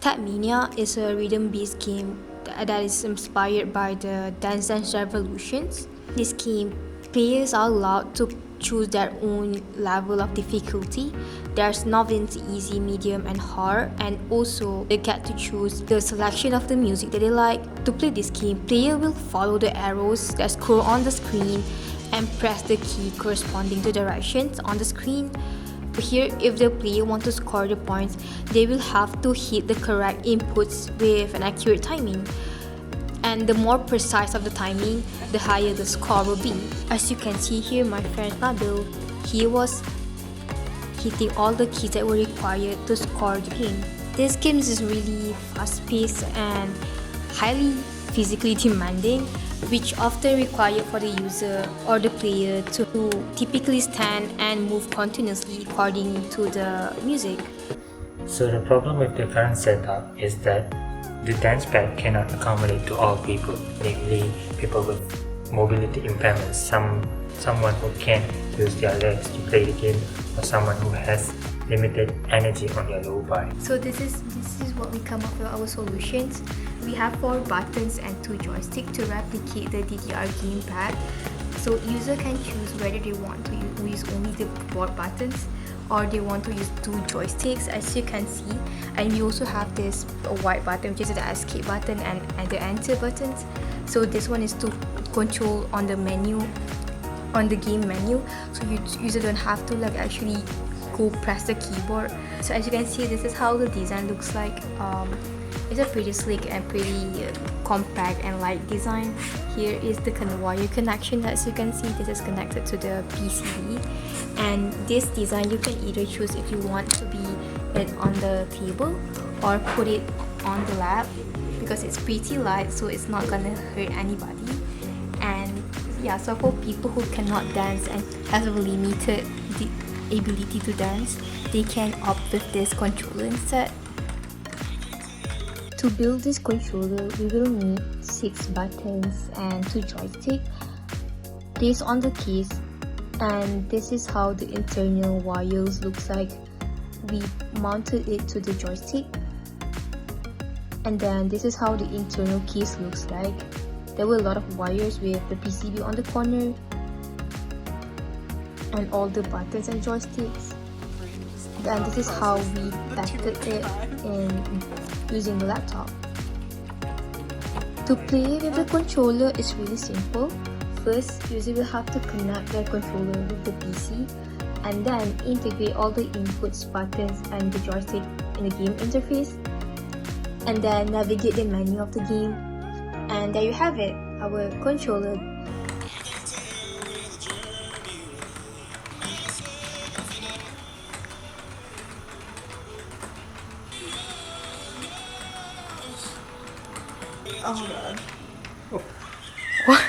Tatmania is a rhythm-based game that is inspired by the Dance Revolutions. This game, players are allowed to choose their own level of difficulty. There's novice, easy, medium, and hard, and also they get to choose the selection of the music that they like. To play this game, player will follow the arrows that scroll on the screen and press the key corresponding to directions on the screen. Here, if the player wants to score the points, they will have to hit the correct inputs with an accurate timing. And the more precise of the timing, the higher the score will be. As you can see here, my friend Nabil, he was hitting all the keys that were required to score the game. This game is really fast-paced and highly physically demanding, which often require for the user or the player to typically stand and move continuously according to the music. So the problem with the current setup is that the dance pad cannot accommodate to all people, namely people with mobility impairments, someone who can't use their legs to play the game, or someone who has limited energy on their lower body. So this is what we come up with our solutions. We have 4 buttons and 2 joysticks to replicate the DDR gamepad. So user can choose whether they want to use only the board buttons or they want to use 2 joysticks, as you can see. And we also have this white button, which is the escape button, and the enter buttons. So this one is to control on the menu, on the game menu, so user don't have to actually go press the keyboard. So as you can see, this is how the design looks like. It's a pretty slick and pretty compact and light design. Here is the wire connection. As you can see, this is connected to the PCB, and this design you can either choose if you want to be it on the table or put it on the lap, because it's pretty light, so it's not gonna hurt anybody. And yeah, so for people who cannot dance and have a limited ability to dance, they can opt with this controller instead. To build this controller, we will need 6 buttons and 2 joysticks placed on the case, and this is how the internal wires looks like. We mounted it to the joystick, and then this is how the internal case looks like. There were a lot of wires with the PCB on the corner and all the buttons and joysticks. And this is how we tested it in using the laptop. To play with the controller is really simple. First, user will have to connect their controller with the PC and then integrate all the inputs, buttons, and the joystick in the game interface, and then navigate the menu of the game. And there you have it, our controller. Oh god. Oh. What?